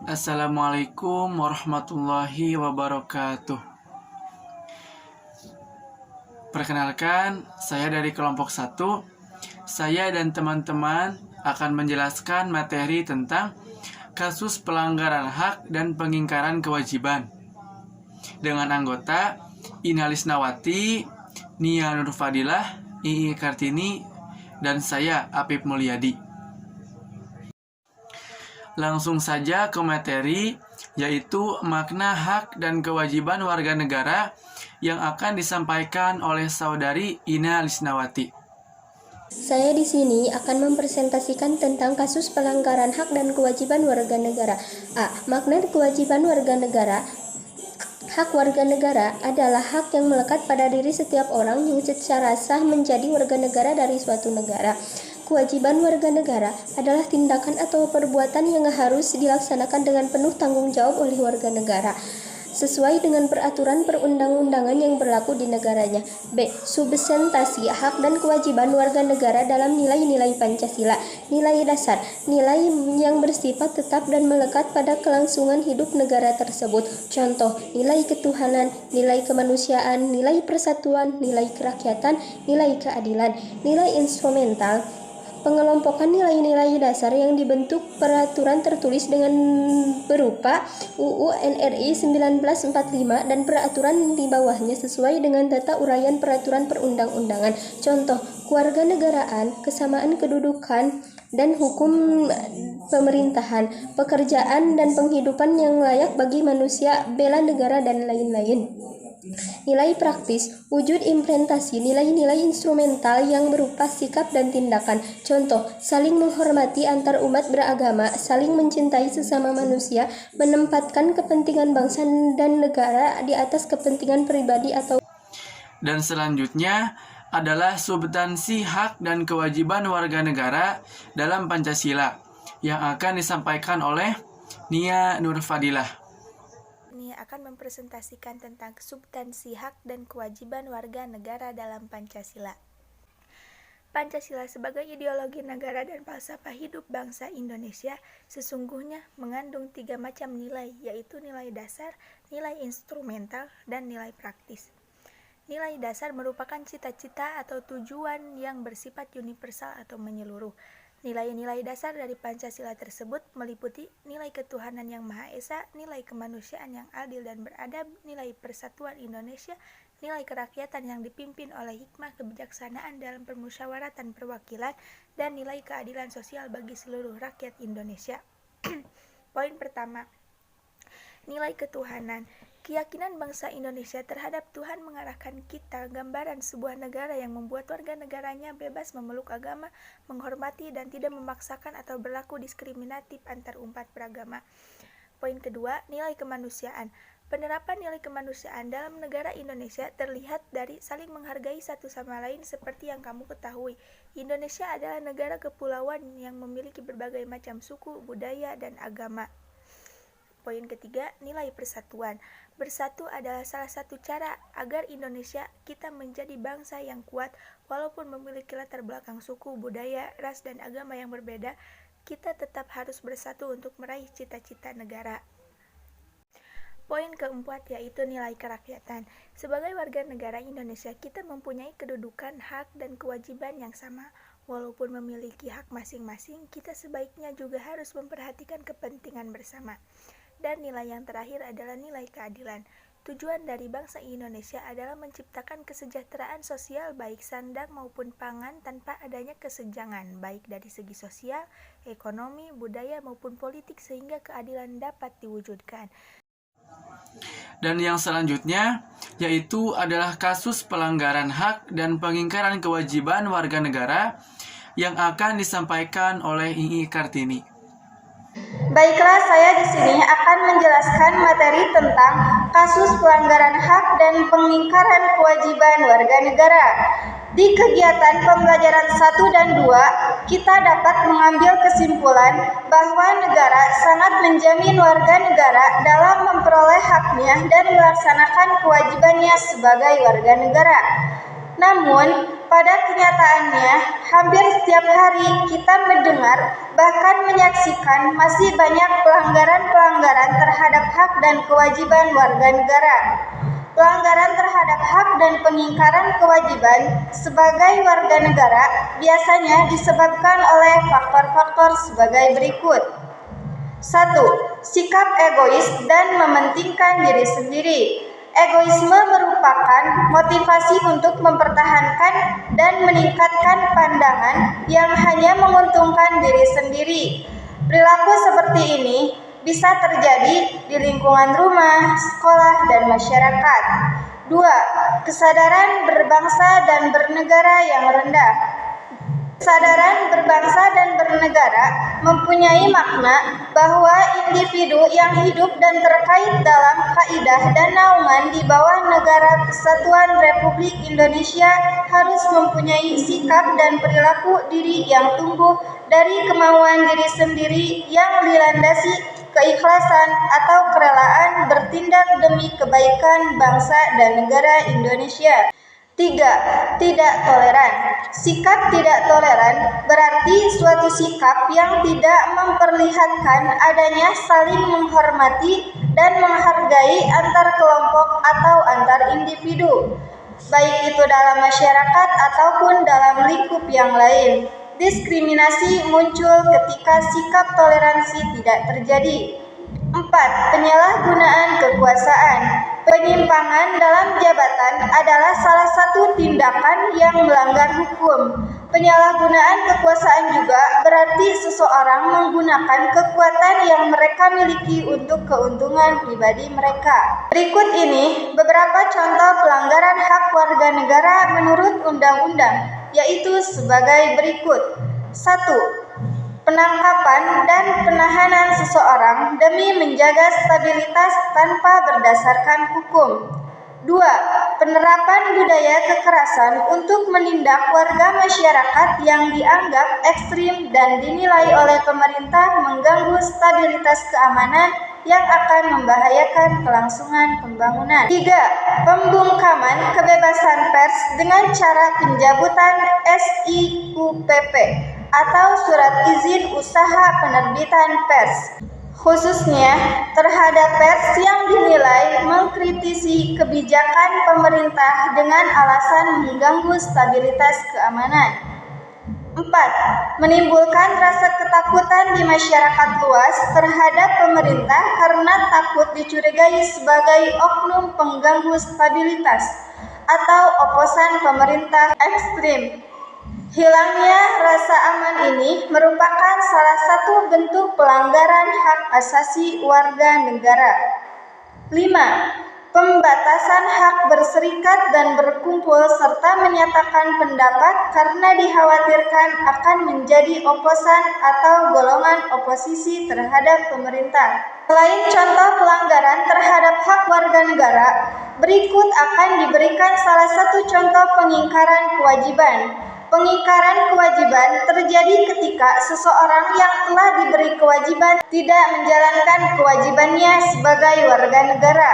Assalamualaikum warahmatullahi wabarakatuh. Perkenalkan, saya dari kelompok 1. Saya dan teman-teman akan menjelaskan materi tentang kasus pelanggaran hak dan pengingkaran kewajiban dengan anggota Ina Lisnawati, Nia Nurfadilah, Ii Kartini, dan saya Apip Mulyadi. Langsung saja ke materi, yaitu makna hak dan kewajiban warga negara yang akan disampaikan oleh saudari Ina Lisnawati. Saya di sini akan mempresentasikan tentang kasus pelanggaran hak dan kewajiban warga negara. A. Makna kewajiban warga negara. Hak warga negara adalah hak yang melekat pada diri setiap orang yang secara sah menjadi warga negara dari suatu negara. Kewajiban warga negara adalah tindakan atau perbuatan yang harus dilaksanakan dengan penuh tanggung jawab oleh warga negara, sesuai dengan peraturan perundang-undangan yang berlaku di negaranya. B. Substansi hak dan kewajiban warga negara dalam nilai-nilai Pancasila. Nilai dasar, nilai yang bersifat tetap dan melekat pada kelangsungan hidup negara tersebut. Contoh, nilai ketuhanan, nilai kemanusiaan, nilai persatuan, nilai kerakyatan, nilai keadilan. Nilai instrumental, pengelompokan nilai-nilai dasar yang dibentuk peraturan tertulis dengan berupa UU NRI 1945 dan peraturan di bawahnya sesuai dengan tata uraian peraturan perundang-undangan. Contoh, kewarganegaraan, kesamaan kedudukan dan hukum pemerintahan, pekerjaan dan penghidupan yang layak bagi manusia, bela negara, dan lain-lain. Nilai praktis, wujud implementasi nilai-nilai instrumental yang berupa sikap dan tindakan. Contoh, saling menghormati antar umat beragama, saling mencintai sesama manusia, menempatkan kepentingan bangsa dan negara di atas kepentingan pribadi atau. Dan selanjutnya adalah substansi hak dan kewajiban warga negara dalam Pancasila yang akan disampaikan oleh Nia Nurfadilah. Ini akan mempresentasikan tentang substansi hak dan kewajiban warga negara dalam Pancasila. Pancasila sebagai ideologi negara dan falsafah hidup bangsa Indonesia sesungguhnya mengandung 3 macam nilai, yaitu nilai dasar, nilai instrumental, dan nilai praktis. Nilai dasar merupakan cita-cita atau tujuan yang bersifat universal atau menyeluruh. Nilai-nilai dasar dari Pancasila tersebut meliputi nilai ketuhanan yang Maha Esa, nilai kemanusiaan yang adil dan beradab, nilai persatuan Indonesia, nilai kerakyatan yang dipimpin oleh hikmah kebijaksanaan dalam permusyawaratan perwakilan, dan nilai keadilan sosial bagi seluruh rakyat Indonesia. Poin pertama, nilai ketuhanan. Keyakinan bangsa Indonesia terhadap Tuhan mengarahkan kita gambaran sebuah negara yang membuat warga negaranya bebas memeluk agama, menghormati dan tidak memaksakan atau berlaku diskriminatif antar umat beragama. Poin kedua, nilai kemanusiaan. Penerapan nilai kemanusiaan dalam negara Indonesia terlihat dari saling menghargai satu sama lain seperti yang kamu ketahui. Indonesia adalah negara kepulauan yang memiliki berbagai macam suku, budaya, dan agama. Poin ketiga, nilai persatuan. Bersatu adalah salah satu cara agar Indonesia kita menjadi bangsa yang kuat walaupun memiliki latar belakang suku, budaya, ras, dan agama yang berbeda. Kita tetap harus bersatu untuk meraih cita-cita negara. Poin keempat yaitu nilai kerakyatan. Sebagai warga negara Indonesia, kita mempunyai kedudukan, hak, dan kewajiban yang sama. Walaupun memiliki hak masing-masing, kita sebaiknya juga harus memperhatikan kepentingan bersama. Dan nilai yang terakhir adalah nilai keadilan. Tujuan dari bangsa Indonesia adalah menciptakan kesejahteraan sosial baik sandang maupun pangan tanpa adanya kesenjangan, baik dari segi sosial, ekonomi, budaya maupun politik sehingga keadilan dapat diwujudkan. Dan yang selanjutnya yaitu adalah kasus pelanggaran hak dan pengingkaran kewajiban warga negara yang akan disampaikan oleh Ii Kartini. Baiklah, saya di sini akan menjelaskan materi tentang kasus pelanggaran hak dan pengingkaran kewajiban warga negara. Di kegiatan pembelajaran 1 dan 2, kita dapat mengambil kesimpulan bahwa negara sangat menjamin warga negara dalam memperoleh haknya dan melaksanakan kewajibannya sebagai warga negara. Namun, pada kenyataannya, hampir setiap hari kita mendengar bahkan menyaksikan masih banyak pelanggaran-pelanggaran terhadap hak dan kewajiban warga negara. Pelanggaran terhadap hak dan pengingkaran kewajiban sebagai warga negara biasanya disebabkan oleh faktor-faktor sebagai berikut. 1. Sikap egois dan mementingkan diri sendiri. Egoisme merupakan motivasi untuk mempertahankan dan meningkatkan pandangan yang hanya menguntungkan diri sendiri. Perilaku seperti ini bisa terjadi di lingkungan rumah, sekolah, dan masyarakat. 2. Kesadaran berbangsa dan bernegara yang rendah. Kesadaran berbangsa dan bernegara mempunyai makna bahwa individu yang hidup dan terkait dalam kaidah dan naungan di bawah Negara Kesatuan Republik Indonesia harus mempunyai sikap dan perilaku diri yang tumbuh dari kemauan diri sendiri yang dilandasi keikhlasan atau kerelaan bertindak demi kebaikan bangsa dan negara Indonesia. 3. Tidak toleran. Sikap tidak toleran berarti suatu sikap yang tidak memperlihatkan adanya saling menghormati dan menghargai antar kelompok atau antar individu, baik itu dalam masyarakat ataupun dalam lingkup yang lain. Diskriminasi muncul ketika sikap toleransi tidak terjadi. 4. Penyalahgunaan kekuasaan. Penyimpangan dalam jabatan adalah salah satu tindakan yang melanggar hukum. Penyalahgunaan kekuasaan juga berarti seseorang menggunakan kekuatan yang mereka miliki untuk keuntungan pribadi mereka. Berikut ini beberapa contoh pelanggaran hak warga negara menurut undang-undang, yaitu sebagai berikut. 1. Penangkapan dan penahanan seseorang demi menjaga stabilitas tanpa berdasarkan hukum. 2. Penerapan budaya kekerasan untuk menindak warga masyarakat yang dianggap ekstrim dan dinilai oleh pemerintah mengganggu stabilitas keamanan yang akan membahayakan kelangsungan pembangunan. 3. Pembungkaman kebebasan pers dengan cara pencabutan SIUPP atau Surat Izin Usaha Penerbitan Pers, khususnya terhadap pers yang dinilai mengkritisi kebijakan pemerintah dengan alasan mengganggu stabilitas keamanan. 4. Menimbulkan rasa ketakutan di masyarakat luas terhadap pemerintah karena takut dicurigai sebagai oknum pengganggu stabilitas atau oposan pemerintah ekstrim. Hilangnya rasa aman ini merupakan salah satu bentuk pelanggaran hak asasi warga negara. 5. Pembatasan hak berserikat dan berkumpul serta menyatakan pendapat karena dikhawatirkan akan menjadi oposan atau golongan oposisi terhadap pemerintah. Selain contoh pelanggaran terhadap hak warga negara, berikut akan diberikan salah satu contoh pengingkaran kewajiban. Pengingkaran kewajiban terjadi ketika seseorang yang telah diberi kewajiban tidak menjalankan kewajibannya sebagai warga negara.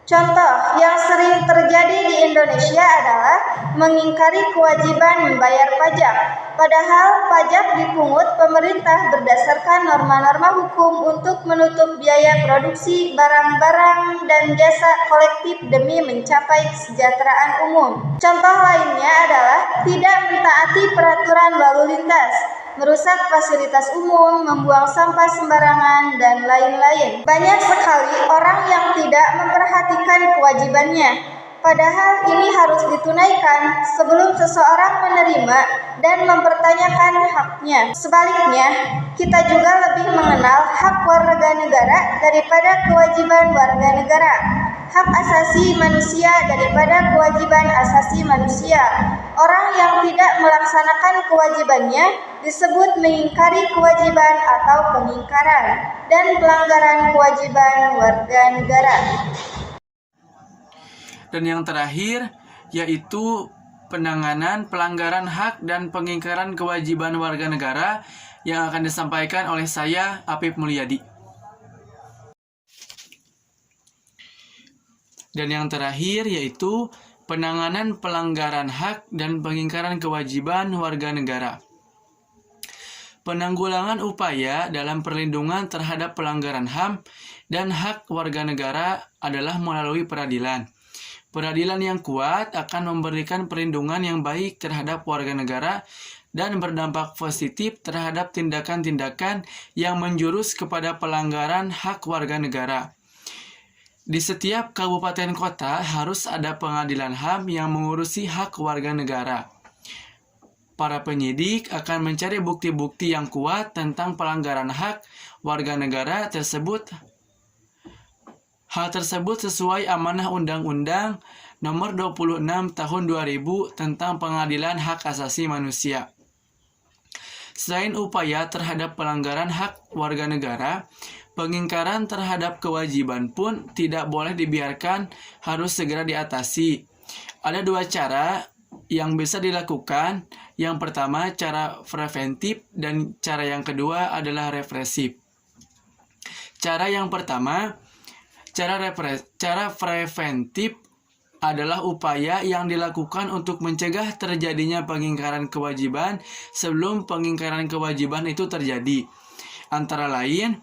Contoh yang sering terjadi di Indonesia adalah mengingkari kewajiban membayar pajak, padahal pajak dipungut pemerintah berdasarkan norma-norma hukum untuk menutup biaya produksi barang-barang dan jasa kolektif demi mencapai kesejahteraan umum. Contoh lainnya adalah tidak mentaati peraturan lalu lintas, merusak fasilitas umum, membuang sampah sembarangan, dan lain-lain. Banyak sekali orang yang tidak memperhatikan kewajibannya, padahal ini harus ditunaikan sebelum seseorang menerima dan mempertanyakan haknya. Sebaliknya, kita juga lebih mengenal hak warga negara daripada kewajiban warga negara, hak asasi manusia daripada kewajiban asasi manusia. Orang yang tidak melaksanakan kewajibannya disebut mengingkari kewajiban atau pengingkaran dan pelanggaran kewajiban warga negara. Dan yang terakhir yaitu penanganan pelanggaran hak dan pengingkaran kewajiban warga negara yang akan disampaikan oleh saya, Apip Mulyadi. Dan yang terakhir yaitu penanganan pelanggaran hak dan pengingkaran kewajiban warga negara. Penanggulangan upaya dalam perlindungan terhadap pelanggaran HAM dan hak warga negara adalah melalui peradilan. Peradilan yang kuat akan memberikan perlindungan yang baik terhadap warga negara dan berdampak positif terhadap tindakan-tindakan yang menjurus kepada pelanggaran hak warga negara. Di setiap kabupaten kota harus ada pengadilan HAM yang mengurusi hak warga negara. Para penyidik akan mencari bukti-bukti yang kuat tentang pelanggaran hak warga negara tersebut. Hal tersebut sesuai amanah Undang-Undang Nomor 26 Tahun 2000 tentang Pengadilan Hak Asasi Manusia. Selain upaya terhadap pelanggaran hak warga negara, pengingkaran terhadap kewajiban pun tidak boleh dibiarkan, harus segera diatasi. Ada dua cara yang bisa dilakukan. Yang pertama, cara preventif, dan cara yang kedua adalah represif. Cara yang pertama, cara preventif adalah upaya yang dilakukan untuk mencegah terjadinya pengingkaran kewajiban sebelum pengingkaran kewajiban itu terjadi. Antara lain,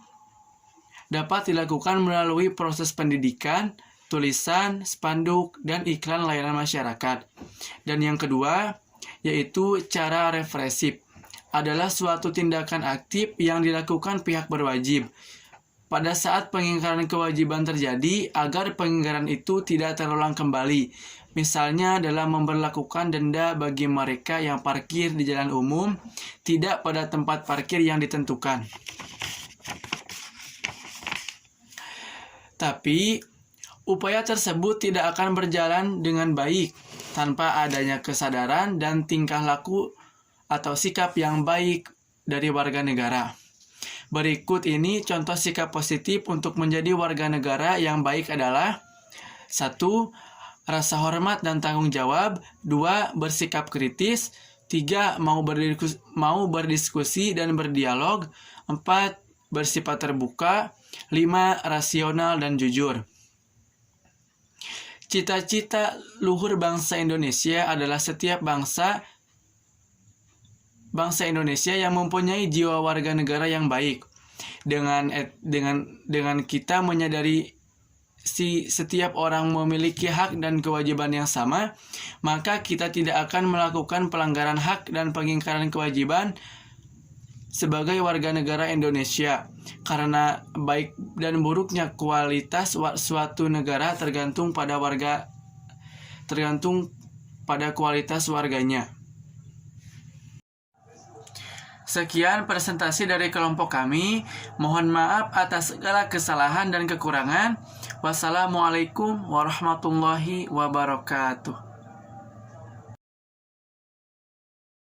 dapat dilakukan melalui proses pendidikan, tulisan, spanduk, dan iklan layanan masyarakat. Dan yang kedua, yaitu cara represif, adalah suatu tindakan aktif yang dilakukan pihak berwajib pada saat pengingkaran kewajiban terjadi agar pengingkaran itu tidak terulang kembali. Misalnya dalam memberlakukan denda bagi mereka yang parkir di jalan umum tidak pada tempat parkir yang ditentukan. Tapi upaya tersebut tidak akan berjalan dengan baik tanpa adanya kesadaran dan tingkah laku atau sikap yang baik dari warga negara. Berikut ini contoh sikap positif untuk menjadi warga negara yang baik adalah: 1. Rasa hormat dan tanggung jawab. 2. Bersikap kritis. 3. Mau berdiskusi dan berdialog. 4. Bersifat terbuka. 5. Rasional dan jujur. Cita-cita luhur bangsa Indonesia adalah setiap bangsa Indonesia yang mempunyai jiwa warga negara yang baik. Dengan kita menyadari setiap orang memiliki hak dan kewajiban yang sama, maka kita tidak akan melakukan pelanggaran hak dan pengingkaran kewajiban sebagai warga negara Indonesia. Karena baik dan buruknya kualitas suatu negara tergantung pada kualitas warganya. Sekian presentasi dari kelompok kami. Mohon maaf atas segala kesalahan dan kekurangan. Wassalamualaikum warahmatullahi wabarakatuh.